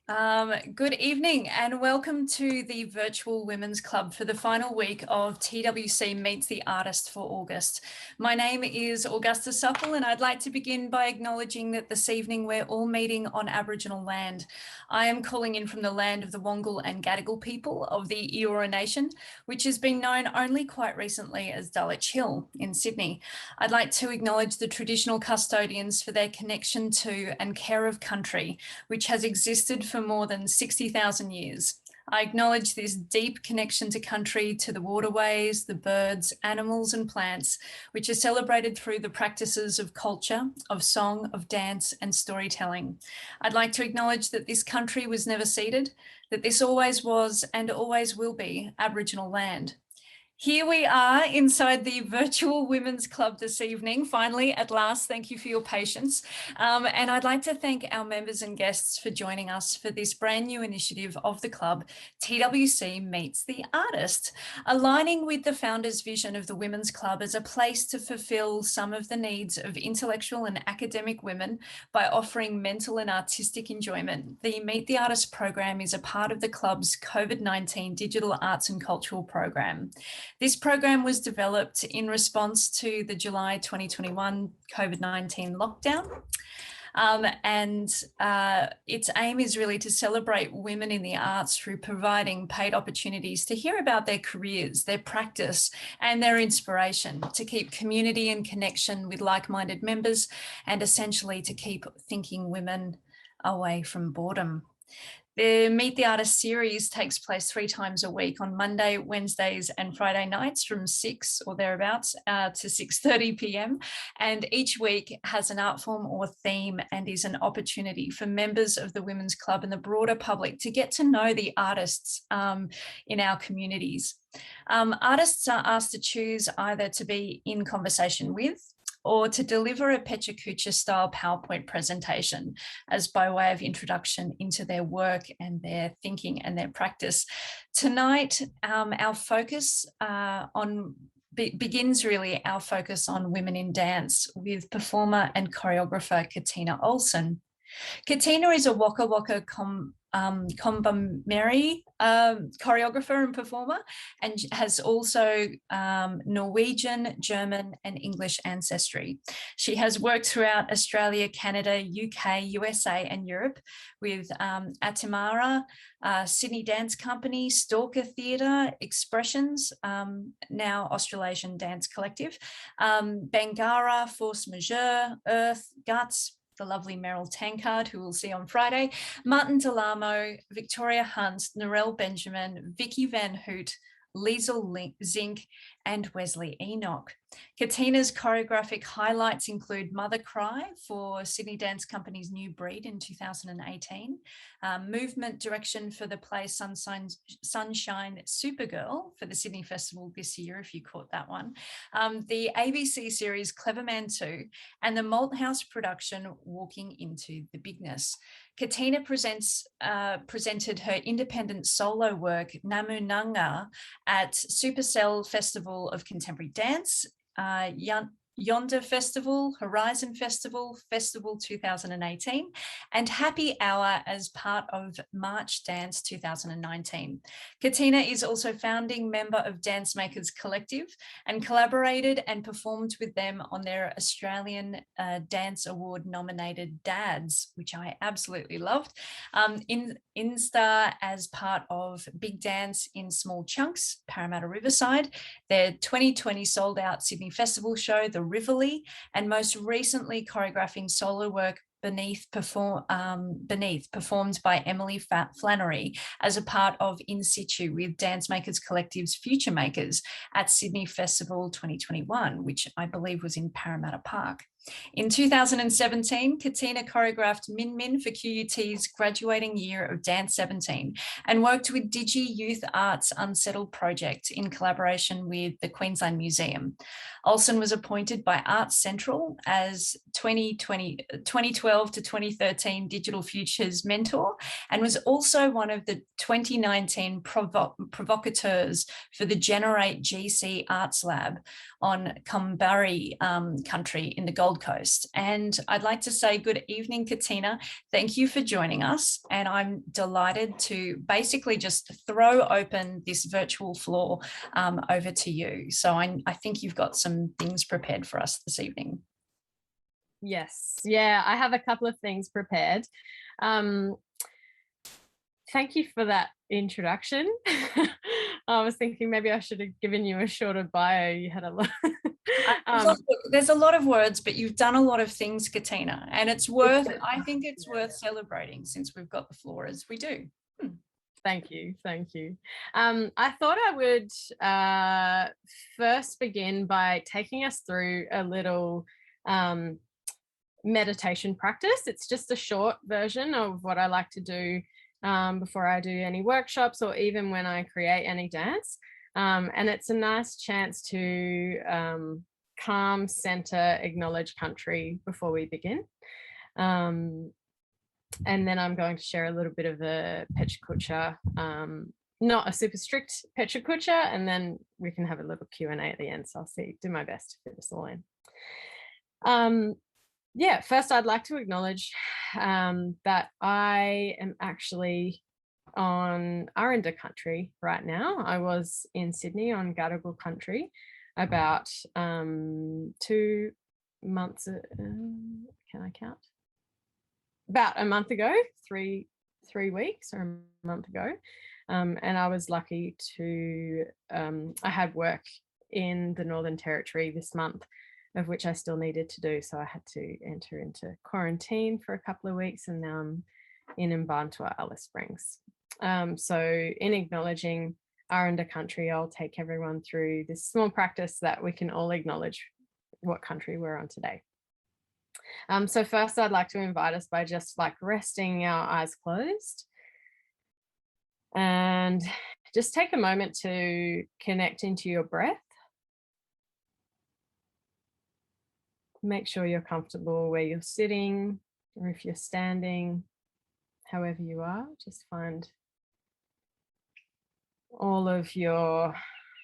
Good evening and welcome to the Virtual Women's Club for the final week of TWC Meets the Artist for August. My name is Augusta Supple and I'd like to begin by acknowledging that this evening we're all meeting on Aboriginal land. I am calling in from the land of the Wongal and Gadigal people of the Eora Nation, which has been known only quite recently as Dulwich Hill in Sydney. I'd like to acknowledge the traditional custodians for their connection to and care of country, which has existed for more than 60,000 years. I acknowledge this deep connection to country, to the waterways, the birds, animals and plants, which are celebrated through the practices of culture, of song, of dance and storytelling. I'd like to acknowledge that this country was never ceded, that this always was and always will be Aboriginal land. Here we are inside the Virtual Women's Club this evening. Finally, at last, thank you for your patience. And I'd like to thank our members and guests for joining us for this brand new initiative of the club, TWC Meets the Artist, aligning with the founder's vision of the Women's Club as a place to fulfill some of the needs of intellectual and academic women by offering mental and artistic enjoyment. The Meet the Artist program is a part of the club's COVID-19 Digital Arts and Cultural program. This program was developed in response to the July 2021 COVID-19 lockdown. Its aim is really to celebrate women in the arts through providing paid opportunities to hear about their careers, their practice and their inspiration, to keep community and connection with like-minded members and essentially to keep thinking women away from boredom. The Meet the Artist series takes place 3 times a week on Monday, Wednesdays and Friday nights from 6 or thereabouts to 6:30 p.m. And each week has an art form or theme and is an opportunity for members of the Women's Club and the broader public to get to know the artists in our communities. Artists are asked to choose either to be in conversation with or to deliver a Pecha Kucha style PowerPoint presentation as by way of introduction into their work and their thinking and their practice. Tonight, our focus begins really our focus on women in dance with performer and choreographer Katina Olsen. Katina is a Wakka Wakka Kombumerri choreographer and performer, and has also Norwegian, German and English ancestry. She has worked throughout Australia, Canada, UK, USA and Europe with Atimara, Sydney Dance Company, Stalker Theatre, Expressions, now Australasian Dance Collective, Bangara, Force Majeure, Earth, Guts, the lovely Meryl Tankard, who we'll see on Friday, Martin Delamo, Victoria Hunt, Narelle Benjamin, Vicky Van Hoot, Liesel Zink, and Wesley Enoch. Katina's choreographic highlights include Mother Cry for Sydney Dance Company's New Breed in 2018, movement direction for the play Sunshine Supergirl for the Sydney Festival this year, if you caught that one, the ABC series Cleverman 2, and the Malthouse production Walking into the Bigness. Katina presented her independent solo work Namu Nanga at Supercell Festival of Contemporary Dance, Yonder Festival, Horizon Festival, Festival 2018, and Happy Hour as part of March Dance 2019. Katina is also founding member of Dance Makers Collective and collaborated and performed with them on their Australian Dance Award nominated Dads, which I absolutely loved, in Insta as part of Big Dance in Small Chunks, Parramatta Riverside, their 2020 sold out Sydney Festival show, The Rivoli, and most recently choreographing solo work Beneath, performed by Emily Flannery as a part of In Situ with Dance Makers Collective's Future Makers at Sydney Festival 2021, which I believe was in Parramatta Park. In 2017, Katina choreographed Min Min for QUT's graduating year of Dance 17 and worked with Digi Youth Arts Unsettled Project in collaboration with the Queensland Museum. Olsen was appointed by Arts Central as 2012 to 2013 Digital Futures mentor and was also one of the 2019 provocateurs for the Generate GC Arts Lab on Kombumerri country in the Gold Gold Coast. And I'd like to say good evening, Katina. Thank you for joining us. And I'm delighted to basically just throw open this virtual floor over to you. So I think you've got some things prepared for us this evening. Yes, yeah, I have a couple of things prepared. Thank you for that introduction. I was thinking maybe I should have given you a shorter bio. You had a lot. There's a lot of words, but you've done a lot of things, Katina, and it's worth, I think it's worth celebrating since we've got the floor as we do. Thank you. Thank you. I thought I would first begin by taking us through a little meditation practice. It's just a short version of what I like to do before I do any workshops or even when I create any dance. And it's a nice chance to calm, center, acknowledge country before we begin. And then I'm going to share a little bit of a Pecha Kucha, not a super strict Pecha Kucha, and then we can have a little Q&A at the end. So I'll do my best to fit this all in. Yeah, first I'd like to acknowledge that I am actually on Aranda country right now. I was in Sydney on Gadigal country about 2 months, can I count? About a month ago, three weeks or a month ago. And I was lucky to, I had work in the Northern Territory this month, of which I still needed to do. So I had to enter into quarantine for a couple of weeks, and now I'm in Mbantua, Alice Springs. So in acknowledging Aranda country, I'll take everyone through this small practice that we can all acknowledge what country we're on today. So first I'd like to invite us by just like resting our eyes closed and just take a moment to connect into your breath. Make sure you're comfortable where you're sitting, or if you're standing, however you are. Just find all of your,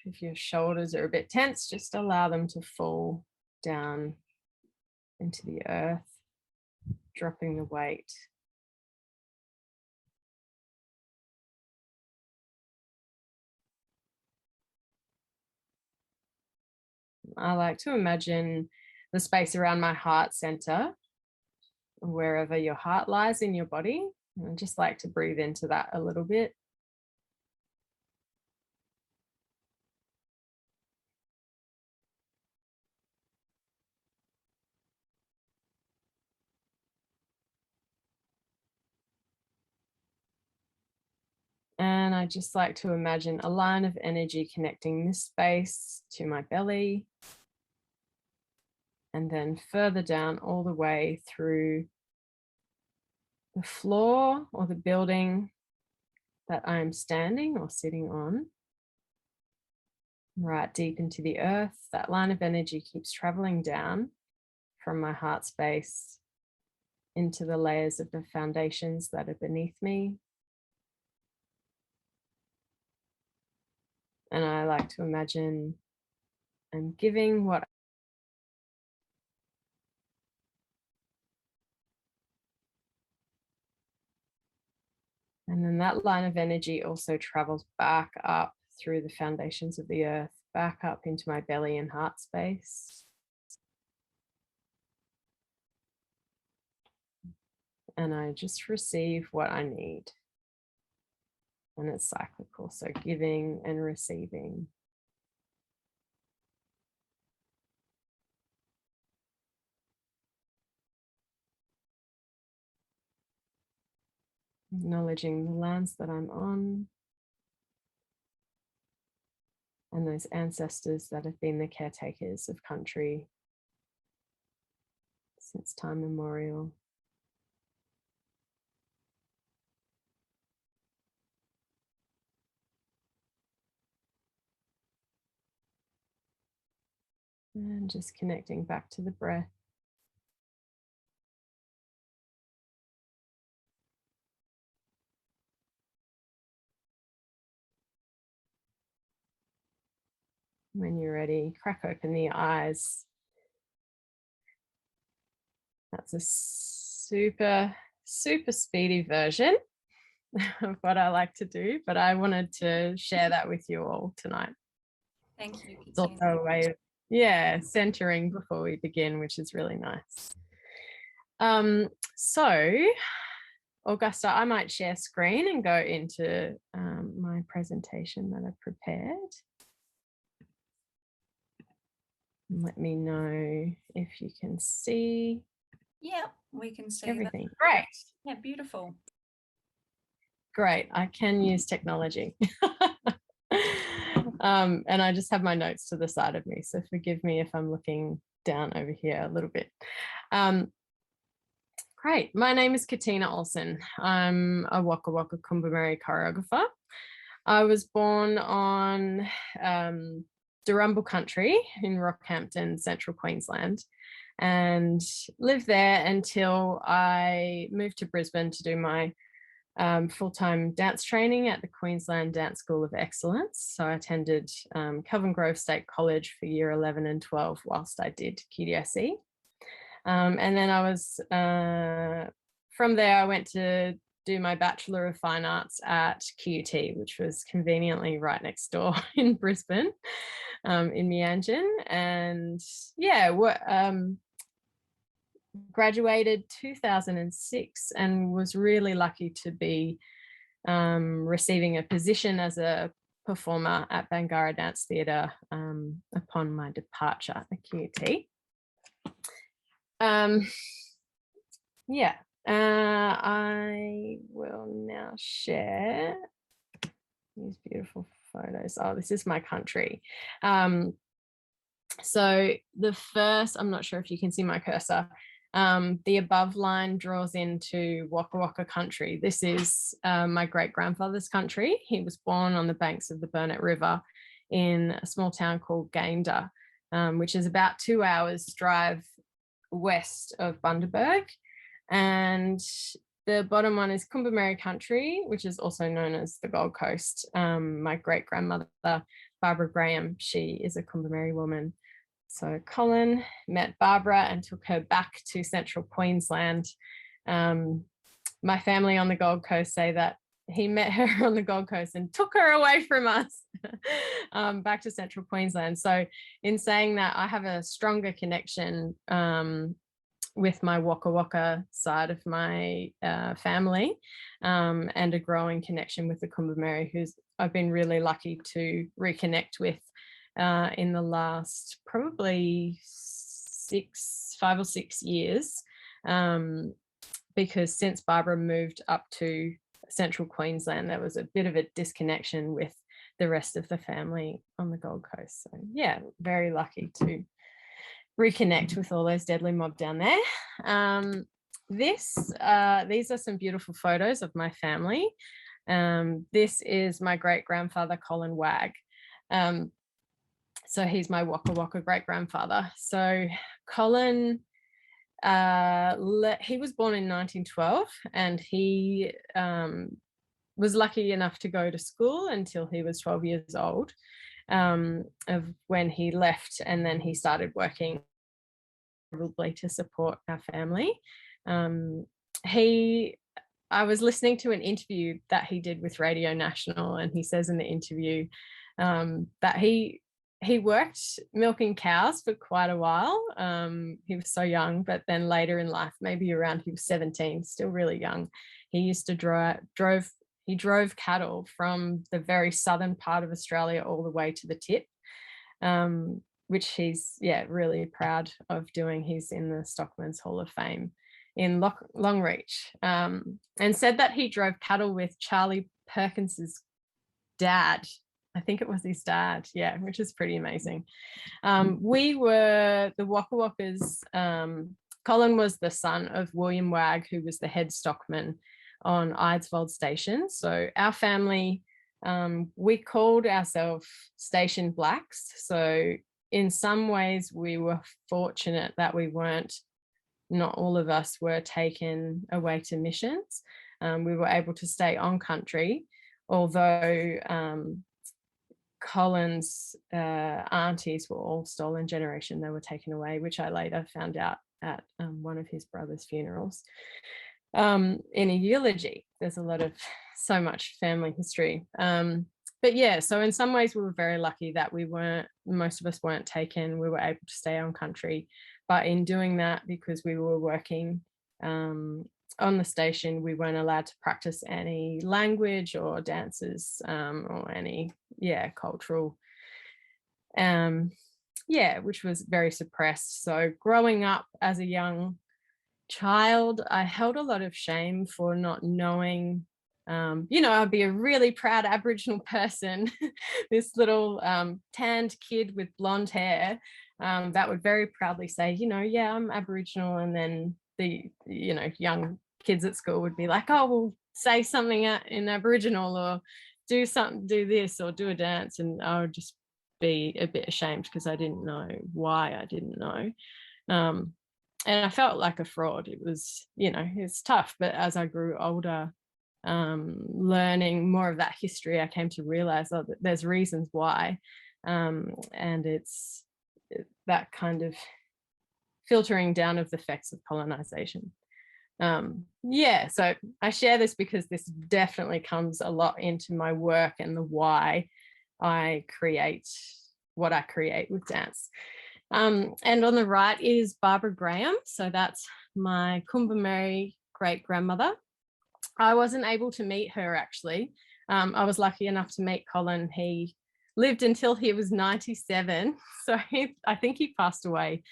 if your shoulders are a bit tense, just allow them to fall down into the earth, dropping the weight. I like to imagine the space around my heart center, wherever your heart lies in your body. And I just like to breathe into that a little bit. And I just like to imagine a line of energy connecting this space to my belly, and then further down all the way through the floor or the building that I'm standing or sitting on, right deep into the earth. That line of energy keeps traveling down from my heart space into the layers of the foundations that are beneath me. And I like to imagine I'm giving what and then that line of energy also travels back up through the foundations of the earth, back up into my belly and heart space. And I just receive what I need. And it's cyclical, so giving and receiving. Acknowledging the lands that I'm on and those ancestors that have been the caretakers of country since time immemorial. And just connecting back to the breath. When you're ready, crack open the eyes. That's a super, super speedy version of what I like to do, but I wanted to share that with you all tonight. Thank you, It's also Katina. a way of, yeah, centering before we begin, which is really nice. So, Augusta, I might share screen and go into my presentation that I've prepared. Let me know if you can see. Yeah, we can see everything. that. Great. Yeah, beautiful. Great. I can use technology. And I just have my notes to the side of me, so forgive me if I'm looking down over here a little bit. Great. My name is Katina Olsen. I'm a Wakka Wakka Kombumerri choreographer. I was born on Durumble country in Rockhampton, central Queensland, and lived there until I moved to Brisbane to do my full-time dance training at the Queensland Dance School of Excellence. So I attended Kelvin Grove State College for year 11 and 12 whilst I did QDSE. And then I was, from there I went to do my Bachelor of Fine Arts at QUT, which was conveniently right next door in Brisbane, in Meanjin. And yeah, graduated 2006 and was really lucky to be receiving a position as a performer at Bangarra Dance Theatre upon my departure at QUT. Yeah, I will now share these beautiful photos. Oh, this is my country. So the first, I'm not sure if you can see my cursor, the above line draws into Wakka Wakka country. This is my great-grandfather's country. He was born on the banks of the Burnett River in a small town called Gayndah, which is about 2 hours drive west of Bundaberg. And the bottom one is Kombumerri country, which is also known as the Gold Coast. My great-grandmother, Barbara Graham, she is a Kombumerri woman. So Colin met Barbara and took her back to central Queensland. My family on the Gold Coast say that he met her on the Gold Coast and took her away from us back to central Queensland. So in saying that, I have a stronger connection with my Wakka Wakka side of my family, and a growing connection with the Kombumerri, who's I've been really lucky to reconnect with in the last probably 5 or 6 years, because since Barbara moved up to central Queensland, there was a bit of a disconnection with the rest of the family on the Gold Coast. So yeah, very lucky to reconnect with all those deadly mob down there. These are some beautiful photos of my family. This is my great-grandfather, Colin Wagg. So he's my Wakka Wakka great-grandfather. So Colin, he was born in 1912, and he was lucky enough to go to school until he was 12 years old, of when he left, and then he started working probably to support our family. I was listening to an interview that he did with Radio National, and he says in the interview that he worked milking cows for quite a while. He was so young, but then later in life, maybe around he was 17, still really young, he used to drove cattle from the very southern part of Australia all the way to the tip, which he's really proud of doing. He's in the Stockman's Hall of Fame in Longreach, and said that he drove cattle with Charlie Perkins's dad. I think it was his dad, yeah, which is pretty amazing. We were the Wakka Wakkas. Colin was the son of William Wagg, who was the head stockman on Eidsvold Station. So our family, we called ourselves Station Blacks. So in some ways we were fortunate that not all of us were taken away to missions. We were able to stay on country, although Colin's aunties were all stolen generation. They were taken away, which I later found out at one of his brother's funerals in a eulogy. There's a lot of so much family history. But yeah, so in some ways we were very lucky that most of us weren't taken. We were able to stay on country. But in doing that, because we were working on the station, we weren't allowed to practice any language or dances or any, cultural, which was very suppressed. So growing up as a young child, I held a lot of shame for not knowing. I'd be a really proud Aboriginal person, this little tanned kid with blonde hair that would very proudly say, I'm Aboriginal. And then the, young kids at school would be like, oh, well, say something in Aboriginal, or do this, or do a dance. And I would just be a bit ashamed because I didn't know why I didn't know. And I felt like a fraud. It was, it's tough. But as I grew older, learning more of that history, I came to realize that there's reasons why. And it's that kind of filtering down of the effects of colonization. So I share this because this definitely comes a lot into my work and the why I create what I create with dance. And on the right is Barbara Graham. So that's my Kombumerri great-grandmother. I wasn't able to meet her, actually. I was lucky enough to meet Colin. He lived until he was 97. So I think he passed away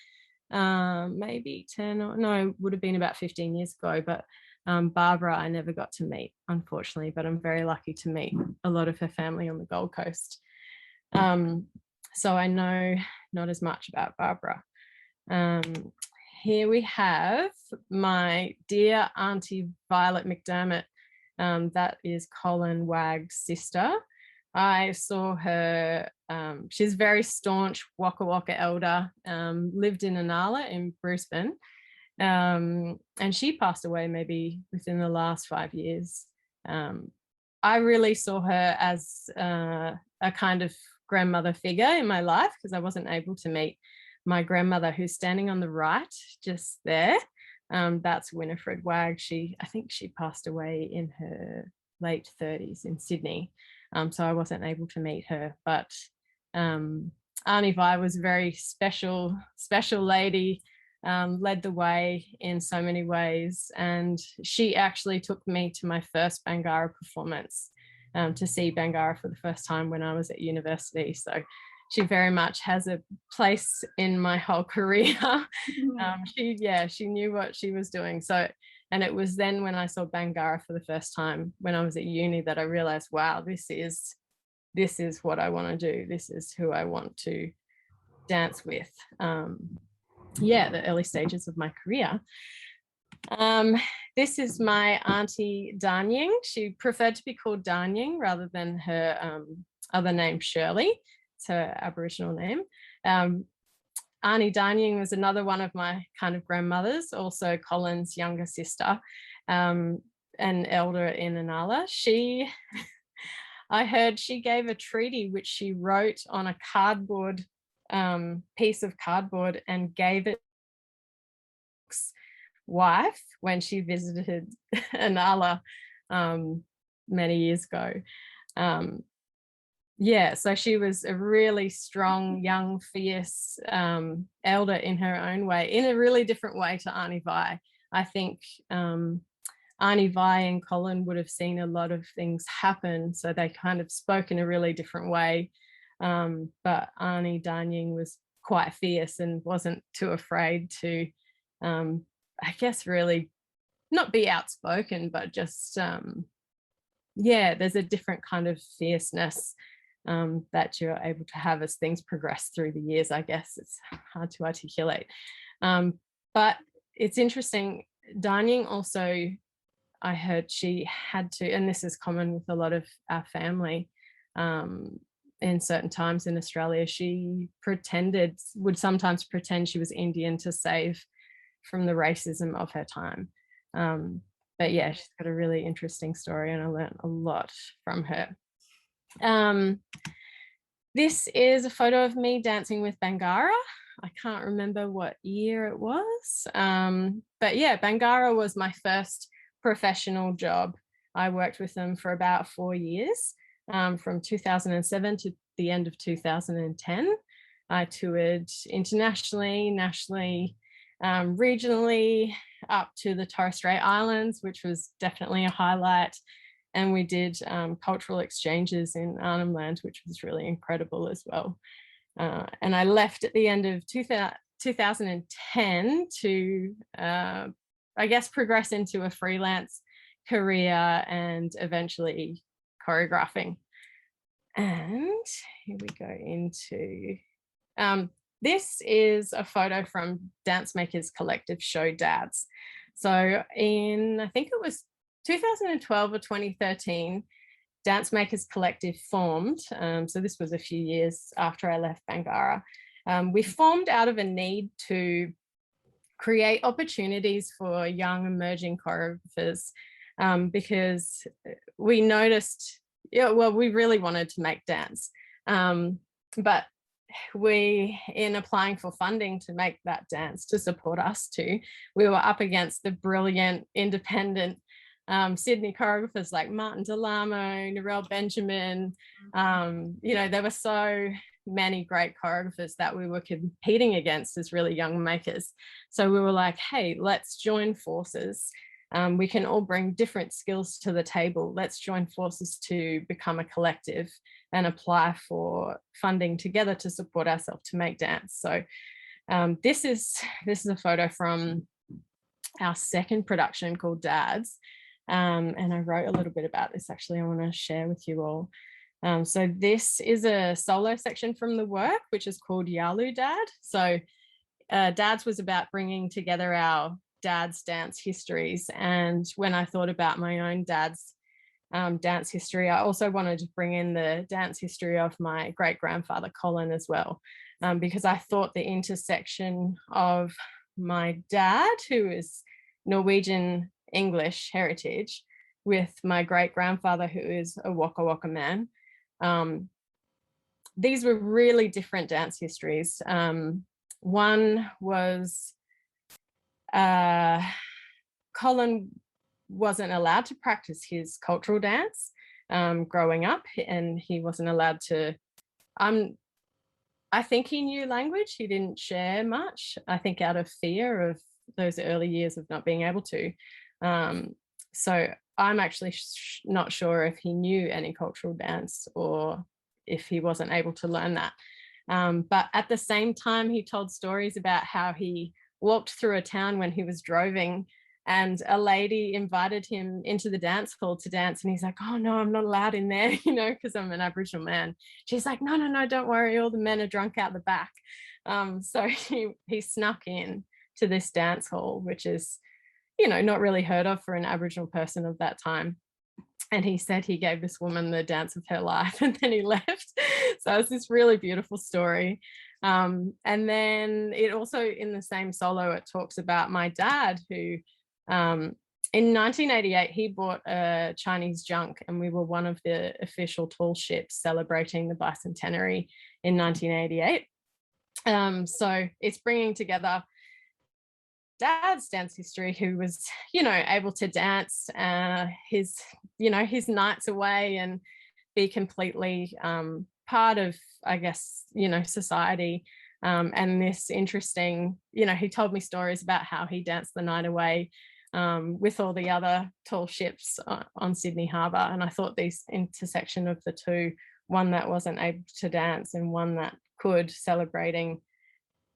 maybe 10 or no, would have been about 15 years ago. But Barbara, I never got to meet, unfortunately, but I'm very lucky to meet a lot of her family on the Gold Coast. So I know not as much about Barbara. Here we have my dear Auntie Violet McDermott. That is Colin Wagg's sister. I saw her, she's very staunch Wakka Wakka elder, lived in Inala in Brisbane. And she passed away maybe within the last 5 years. I really saw her as a kind of grandmother figure in my life because I wasn't able to meet my grandmother, who's standing on the right just there. That's Winifred Wagg. I think she passed away in her late 30s in Sydney. So I wasn't able to meet her, but Auntie Vi was a very special lady, led the way in so many ways. And she actually took me to my first Bangarra performance, to see Bangarra for the first time when I was at university. So she very much has a place in my whole career. She knew what she was doing. So, and it was then when I saw Bangarra for the first time when I was at uni that I realized, wow, this is what I want to do. This is who I want to dance with. The early stages of my career. This is my Auntie Danying. She preferred to be called Danying rather than her other name, Shirley. It's her Aboriginal name. Auntie Danying was another one of my kind of grandmothers, also Colin's younger sister, an elder in Inala. I heard she gave a treaty which she wrote on a cardboard, piece of cardboard, and gave it to his wife when she visited Inala many years ago. So she was a really strong, young, fierce elder in her own way, in a really different way to Auntie Vi. I think Auntie Vi and Colin would have seen a lot of things happen, so they kind of spoke in a really different way. But Auntie Danying was quite fierce and wasn't too afraid to, I guess, really not be outspoken, but just, there's a different kind of fierceness that you're able to have as things progress through the years. I guess it's hard to articulate. But it's interesting, Danying also, I heard she had to, and this is common with a lot of our family, in certain times in Australia, she would sometimes pretend she was Indian to save from the racism of her time. But yeah, she's got a really interesting story and I learned a lot from her. This is a photo of me dancing with Bangarra. I can't remember what year it was. But yeah, Bangarra was my first professional job. I worked with them for about 4 years, from 2007 to the end of 2010. I toured internationally, nationally, regionally, up to the Torres Strait Islands, which was definitely a highlight. And we did cultural exchanges in Arnhem Land, which was really incredible as well. And I left at the end of 2010 to, I guess, progress into a freelance career and eventually choreographing. And here we go into, this is a photo from Dance Makers Collective show Dads. So in, I think it was 2012 or 2013, Dance Makers Collective formed. So this was a few years after I left Bangarra. We formed out of a need to create opportunities for young emerging choreographers, because we noticed, we really wanted to make dance. But in applying for funding to make that dance, to support us too, we were up against the brilliant independent Sydney choreographers like Martin Delamo, Narelle Benjamin. There were so many great choreographers that we were competing against as really young makers. So we were like, hey, let's join forces. We can all bring different skills to the table. Let's join forces to become a collective and apply for funding together to support ourselves to make dance. So this is a photo from our second production called Dads. And I wrote a little bit about this, actually, I want to share with you all. So this is a solo section from the work, which is called Yalu Dad. So Dads was about bringing together our dads' dance histories. And when I thought about my own dad's dance history, I also wanted to bring in the dance history of my great-grandfather Colin as well, because I thought the intersection of my dad, who is Norwegian English heritage, with my great-grandfather, who is a Wakka Wakka man, these were really different dance histories. One was Colin wasn't allowed to practice his cultural dance growing up, and he wasn't allowed to, I think he knew language, he didn't share much, I think out of fear of those early years of not being able to. So I'm actually not sure if he knew any cultural dance or if he wasn't able to learn that. But at the same time, he told stories about how he walked through a town when he was droving, and a lady invited him into the dance hall to dance, and he's like, oh no, I'm not allowed in there, because I'm an Aboriginal man. She's like, no, don't worry, all the men are drunk out the back. So he snuck in to this dance hall, which is, not really heard of for an Aboriginal person of that time. And he said he gave this woman the dance of her life, and then he left. So it's this really beautiful story. And then it also, in the same solo, it talks about my dad, who in 1988, he bought a Chinese junk, and we were one of the official tall ships celebrating the bicentenary in 1988. So it's bringing together dad's dance history, who was, able to dance his nights away and be completely part of, I guess, society. And this interesting, he told me stories about how he danced the night away with all the other tall ships on Sydney Harbour. And I thought this intersection of the two, one that wasn't able to dance and one that could, celebrating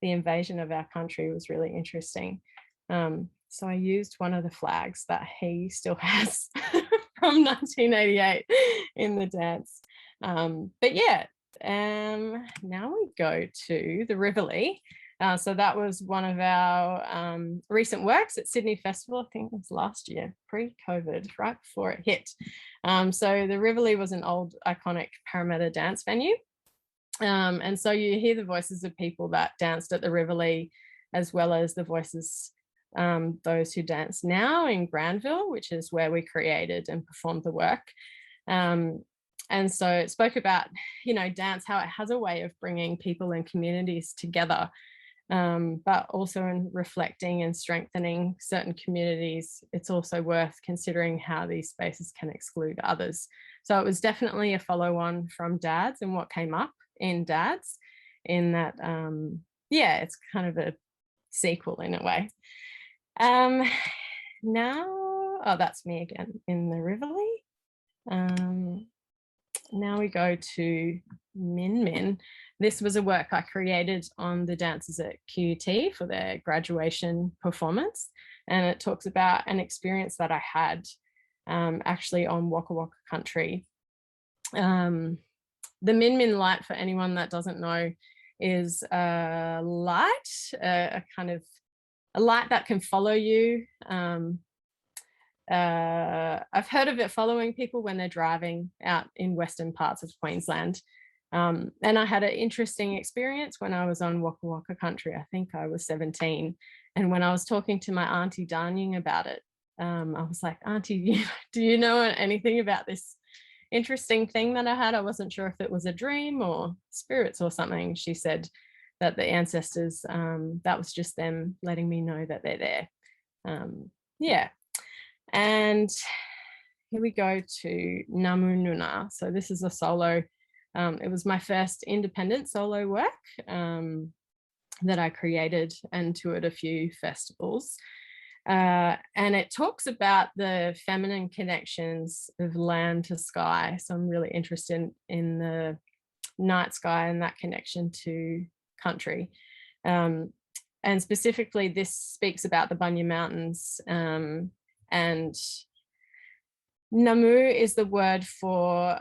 the invasion of our country, was really interesting. So I used one of the flags that he still has from 1988 in the dance. But yeah, now we go to the Rivoli. So that was one of our recent works at Sydney Festival. I think it was last year, pre-COVID, right before it hit. So the Rivoli was an old iconic Parramatta dance venue. And so you hear the voices of people that danced at the Rivoli, as well as the voices, those who dance now in Granville, which is where we created and performed the work. And so it spoke about, dance, how it has a way of bringing people and communities together. but also in reflecting and strengthening certain communities, it's also worth considering how these spaces can exclude others. So it was definitely a follow-on from Dads and what came up in Dads, in that, yeah, it's kind of a sequel in a way. Now, oh, that's me again in the Rivoli. Now we go to Min Min. This was a work I created on the dancers at QUT for their graduation performance. And it talks about an experience that I had actually on Wakka Wakka Country. The Min Min light, for anyone that doesn't know, is a light, a kind of a light that can follow you. I've heard of it following people when they're driving out in western parts of Queensland. And I had an interesting experience when I was on Wakka Wakka Country. I think I was 17. And when I was talking to my Auntie Danying about it, I was like, Auntie, do you know anything about this interesting thing that I had? I wasn't sure if it was a dream or spirits or something. She said that the ancestors, that was just them letting me know that they're there. Yeah. And here we go to Namu Nuna. So this is a solo. It was my first independent solo work that I created and toured a few festivals. And it talks about the feminine connections of land to sky. So I'm really interested in the night sky and that connection to country. And specifically, this speaks about the Bunya Mountains. And Namu is the word for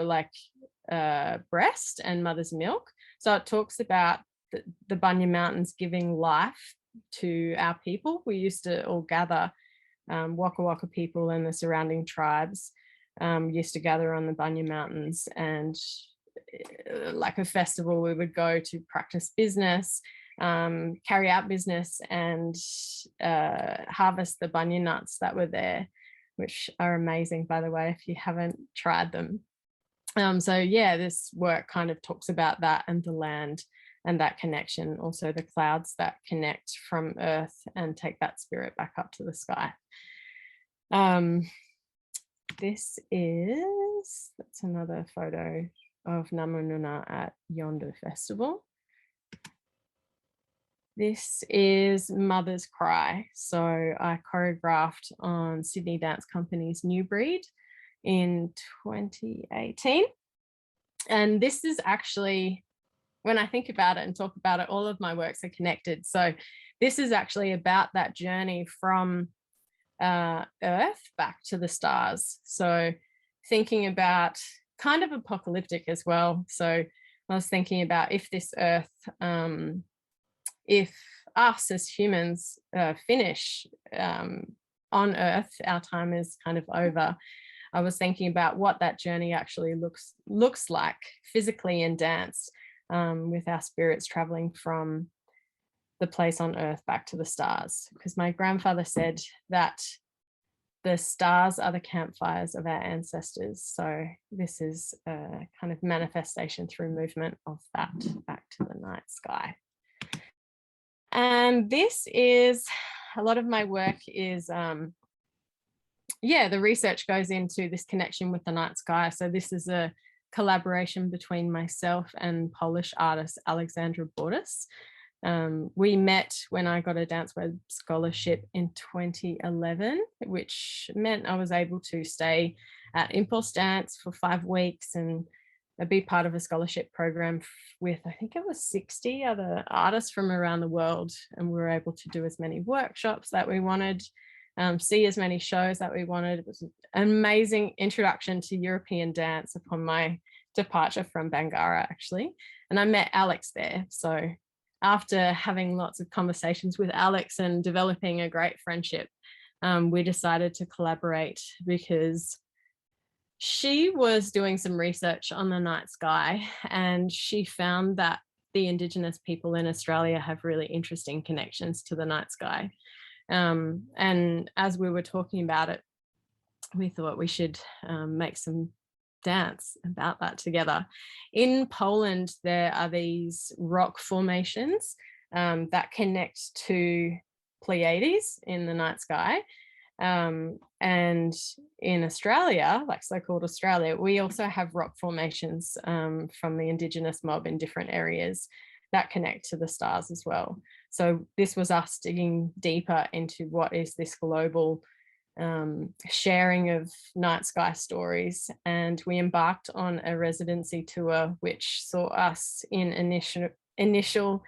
like breast and mother's milk. So it talks about the Bunya Mountains giving life to our people. We used to all gather, Wakka Wakka people and the surrounding tribes used to gather on the Bunya Mountains, and like a festival, we would go to practice business, carry out business, and harvest the bunya nuts that were there, which are amazing, by the way, if you haven't tried them. So yeah, this work kind of talks about that and the land and that connection, also the clouds that connect from earth and take that spirit back up to the sky. This is, that's another photo of Namu Nuna at Yonder Festival. This is Mother's Cry. So I choreographed on Sydney Dance Company's New Breed in 2018. And this is actually, when I think about it and talk about it, all of my works are connected. So this is actually about that journey from Earth back to the stars. So thinking about kind of apocalyptic as well. So I was thinking about if this Earth, if us as humans finish on Earth, our time is kind of over. I was thinking about what that journey actually looks like physically in dance, with our spirits traveling from the place on Earth back to the stars. Because my grandfather said that the stars are the campfires of our ancestors. So this is a kind of manifestation through movement of that back to the night sky. And this is, a lot of my work is, yeah, the research goes into this connection with the night sky. So this is a collaboration between myself and Polish artist Alexandra Bordis. We met when I got a Dance Web scholarship in 2011, which meant I was able to stay at Impulse Dance for 5 weeks and be part of a scholarship program with, I think it was 60 other artists from around the world. And we were able to do as many workshops that we wanted, see as many shows that we wanted. It was an amazing introduction to European dance upon my departure from Bangara, actually. And I met Alex there. So after having lots of conversations with Alex and developing a great friendship, we decided to collaborate because she was doing some research on the night sky and she found that the Indigenous people in Australia have really interesting connections to the night sky. And as we were talking about it, we thought we should make some dance about that together. In Poland, there are these rock formations that connect to Pleiades in the night sky. And in Australia, like so-called Australia, we also have rock formations from the Indigenous mob in different areas that connect to the stars as well. So this was us digging deeper into what is this global sharing of night sky stories. And we embarked on a residency tour, which saw us in initial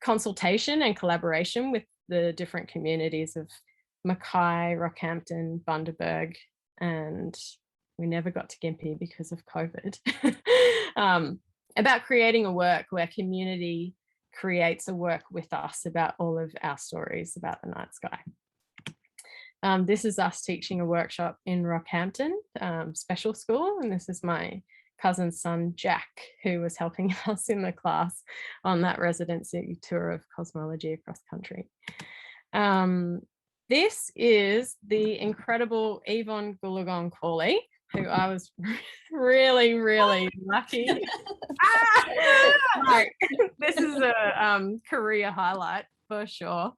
consultation and collaboration with the different communities of Mackay, Rockhampton, Bundaberg, and we never got to Gympie because of COVID, about creating a work where community creates a work with us about all of our stories about the night sky. This is us teaching a workshop in Rockhampton special school, and this is my cousin's son Jack, who was helping us in the class on that residency tour of cosmology across country. This is the incredible Yvonne Goolagong Cawley, who I was really, really lucky. Right. This is a career highlight for sure.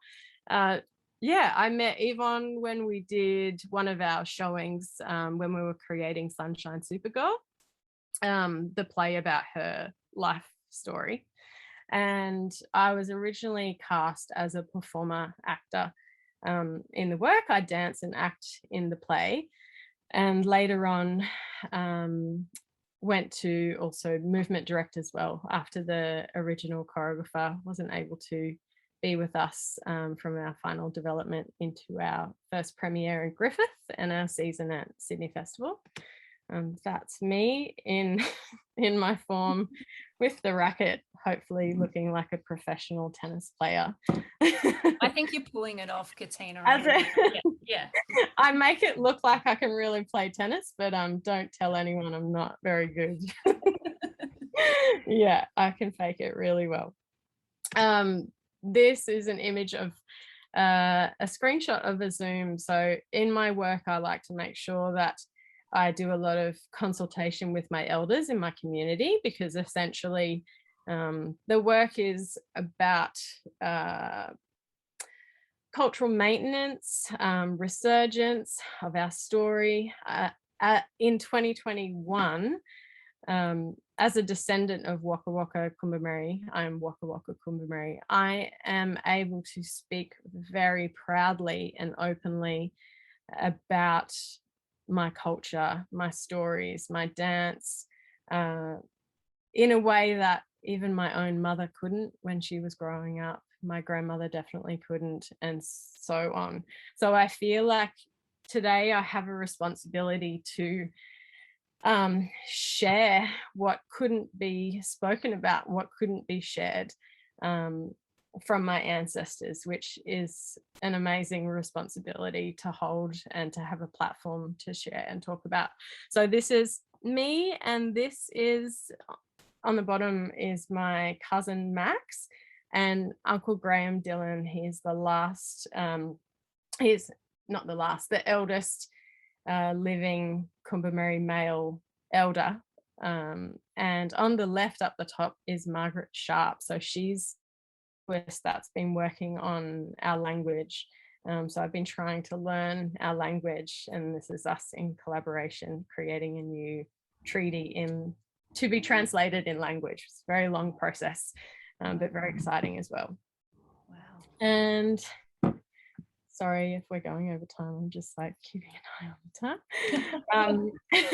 Yeah, I met Yvonne when we did one of our showings when we were creating Sunshine Supergirl, the play about her life story. And I was originally cast as a performer actor in the work. I dance and act in the play. And later on, went to also movement direct as well after the original choreographer wasn't able to be with us from our final development into our first premiere in Griffith and our season at Sydney Festival. That's me in my form with the racket, hopefully looking like a professional tennis player. I think you're pulling it off, Katina. Yeah. I make it look like I can really play tennis, but don't tell anyone I'm not very good. Yeah, I can fake it really well. This is an image of a screenshot of a Zoom. So in my work, I like to make sure that I do a lot of consultation with my elders in my community, because essentially the work is about cultural maintenance, resurgence of our story. In 2021, as a descendant of Wakka Wakka Kombumerri, I'm Wakka Wakka Kombumerri, I am able to speak very proudly and openly about my culture, my stories, my dance, in a way that even my own mother couldn't when she was growing up. My grandmother definitely couldn't, and so on. So I feel like today I have a responsibility to share what couldn't be spoken about, what couldn't be shared from my ancestors, which is an amazing responsibility to hold and to have a platform to share and talk about. So this is me, and this is on the bottom is my cousin Max and Uncle Graham Dillon. He's the last, he's not the last, the eldest living Kombumerri male elder. And on the left up the top is Margaret Sharp. So she's that's been working on our language. So I've been trying to learn our language, and this is us in collaboration creating a new treaty to be translated in language. It's a very long process, but very exciting as well. Wow. And sorry if we're going over time, I'm just like keeping an eye on the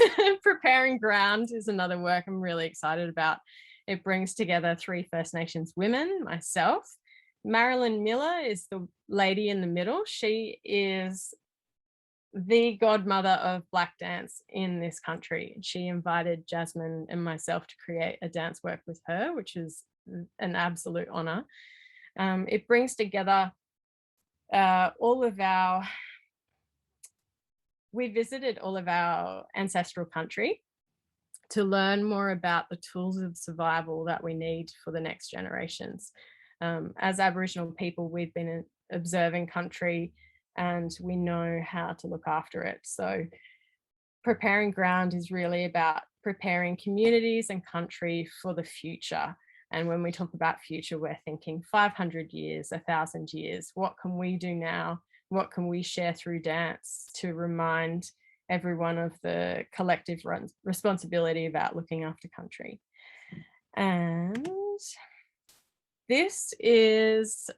time. Preparing Ground is another work I'm really excited about. It brings together 3 First Nations women, myself. Marilyn Miller is the lady in the middle. She is the godmother of black dance in this country. She invited Jasmine and myself to create a dance work with her, which is an absolute honor. It brings together we visited all of our ancestral country to learn more about the tools of survival that we need for the next generations. As Aboriginal people, we've been observing country and we know how to look after it. So preparing ground is really about preparing communities and country for the future. And when we talk about future, we're thinking 500 years, 1,000 years. What can we do now? What can we share through dance to remind everyone of the collective responsibility about looking after country? And this is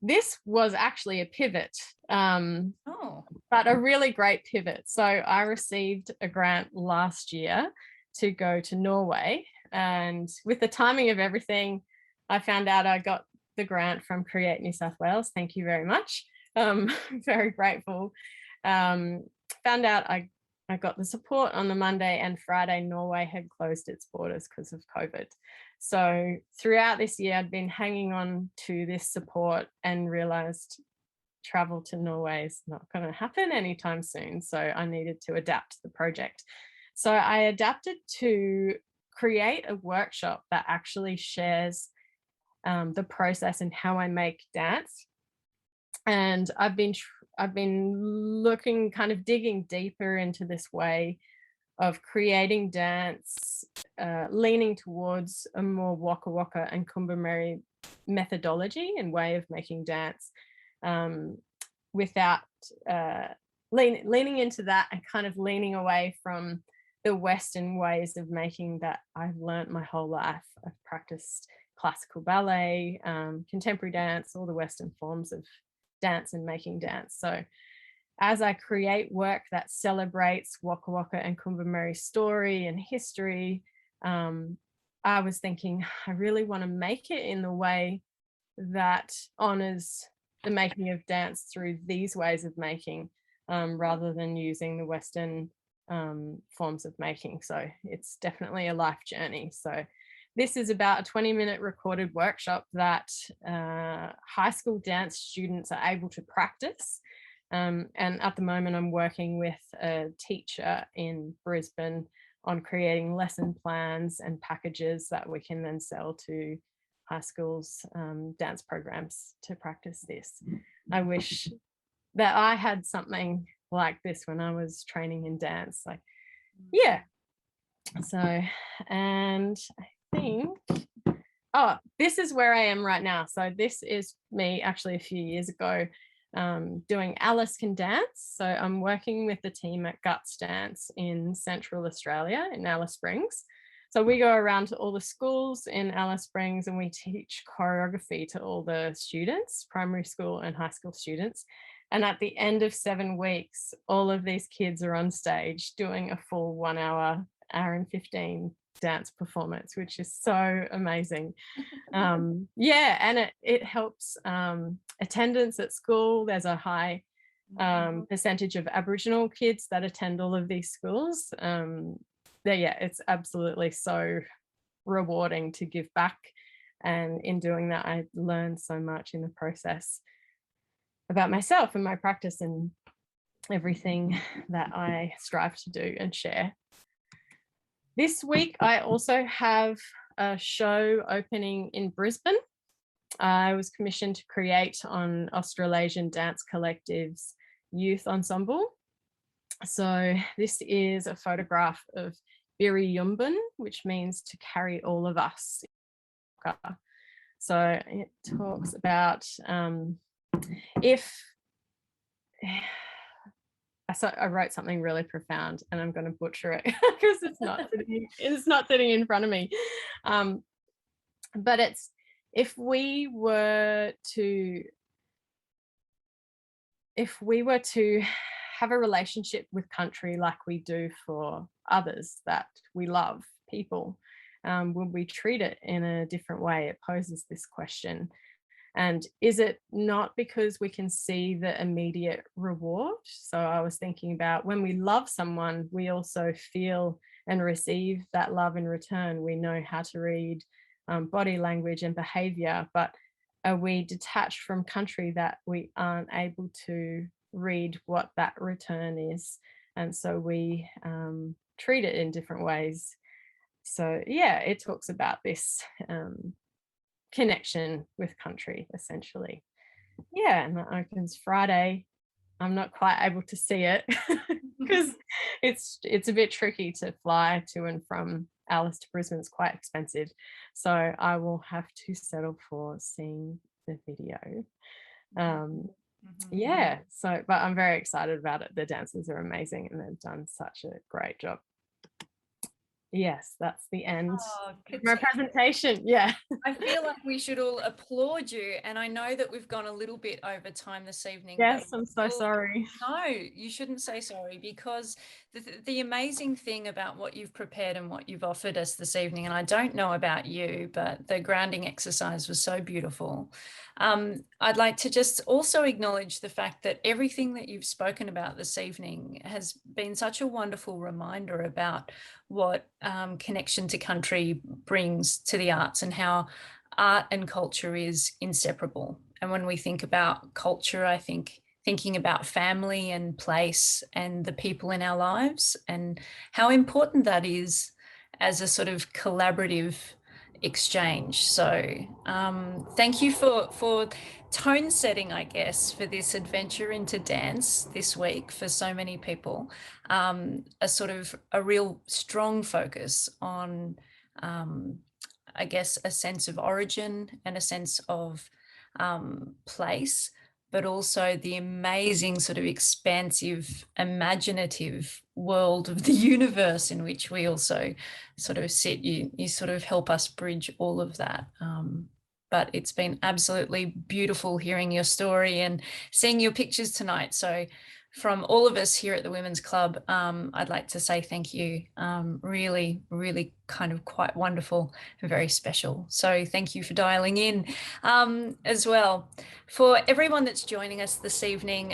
this was actually a pivot, but a really great pivot. So I received a grant last year to go to Norway, and with the timing of everything, I found out I got the grant from Create New South Wales. Thank you very much. Very grateful. Found out I got the support on the Monday, and Friday Norway had closed its borders because of COVID. So throughout this year, I'd been hanging on to this support and realized travel to Norway is not going to happen anytime soon. So I needed to adapt the project. So I adapted to create a workshop that actually shares the process and how I make dance. And I've been looking, kind of digging deeper into this way of creating dance, leaning towards a more Wakka Wakka and Kombumerri methodology and way of making dance, without leaning into that and kind of leaning away from the Western ways of making that I've learned my whole life. I've practiced classical ballet, contemporary dance, all the Western forms of dance and making dance. So as I create work that celebrates Wakka Wakka and Kombumerri story and history, I was thinking, I really want to make it in the way that honors the making of dance through these ways of making, rather than using the Western forms of making. So it's definitely a life journey. So this is about a 20-minute recorded workshop that high school dance students are able to practice. And at the moment, I'm working with a teacher in Brisbane on creating lesson plans and packages that we can then sell to high schools' dance programs to practice this. I wish that I had something like this when I was training in dance. Like, yeah. So, and I think, oh, this is where I am right now. So this is me actually a few years ago, doing Alice Can Dance. So I'm working with the team at Guts Dance in Central Australia in Alice Springs. So we go around to all the schools in Alice Springs and we teach choreography to all the students, primary school and high school students. And at the end of 7 weeks, all of these kids are on stage doing a full 1 hour, hour and 15 dance performance, which is so amazing. Yeah, and it helps attendance at school. There's a high percentage of Aboriginal kids that attend all of these schools. Yeah, it's absolutely so rewarding to give back. And in doing that, I learned so much in the process about myself and my practice and everything that I strive to do and share. This week, I also have a show opening in Brisbane. I was commissioned to create on Australasian Dance Collective's youth ensemble. So this is a photograph of Biri Yumbun, which means to carry all of us. So it talks about I wrote something really profound and I'm going to butcher it because it's not sitting in front of me. But it's, if we were to have a relationship with country like we do for others that we love, people, would we treat it in a different way? It poses this question. And is it not because we can see the immediate reward? So I was thinking about when we love someone, we also feel and receive that love in return. We know how to read body language and behavior, but are we detached from country that we aren't able to read what that return is? And so we treat it in different ways. So yeah, it talks about this connection with country, essentially. Yeah, and that opens Friday I'm not quite able to see it because it's a bit tricky to fly to and from Alice to Brisbane. It's quite expensive. So I will have to settle for seeing the video. Yeah, so but I'm very excited about it. The dancers are amazing and they've done such a great job. Yes, that's the end Oh, of my presentation. Yeah. I feel like we should all applaud you. And I know that we've gone a little bit over time this evening. Yes, But I'm so sorry. no, you shouldn't say sorry, because the amazing thing about what you've prepared and what you've offered us this evening, and I don't know about you, but the grounding exercise was so beautiful. I'd like to just also acknowledge the fact that everything that you've spoken about this evening has been such a wonderful reminder about what connection to country brings to the arts, and how art and culture is inseparable. And when we think about culture, I think thinking about family and place and the people in our lives, and how important that is as a sort of collaborative exchange. So thank you for tone setting, I guess, for this adventure into dance this week for so many people. A sort of a real strong focus on I guess a sense of origin and a sense of place, but also the amazing sort of expansive, imaginative world of the universe in which we also sort of sit. You sort of help us bridge all of that. But it's been absolutely beautiful hearing your story and seeing your pictures tonight. So from all of us here at the Women's Club, I'd like to say thank you. Really, really kind of quite wonderful and very special. So thank you for dialing in as well. For everyone that's joining us this evening,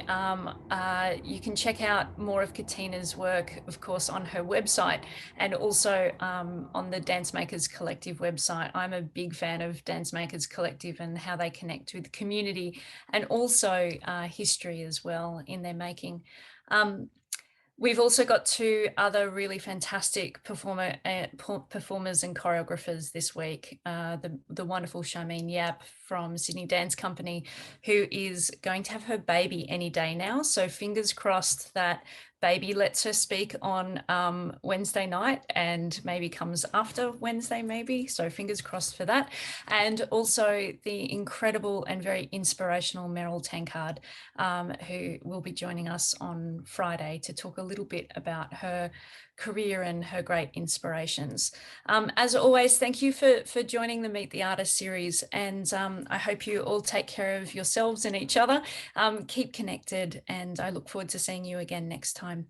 you can check out more of Katina's work, of course, on her website, and also on the Dance Makers Collective website. I'm a big fan of Dance Makers Collective and how they connect with the community, and also history as well in their making. We've also got two other really fantastic performers and choreographers this week. The wonderful Charmaine Yap from Sydney Dance Company, who is going to have her baby any day now. So fingers crossed that baby lets her speak on Wednesday night, and maybe comes after Wednesday maybe. So fingers crossed for that. And also the incredible and very inspirational Meryl Tankard, who will be joining us on Friday to talk a little bit about her career and her great inspirations. As always, thank you for joining the Meet the Artist series, and I hope you all take care of yourselves and each other. Keep connected, and I look forward to seeing you again next time.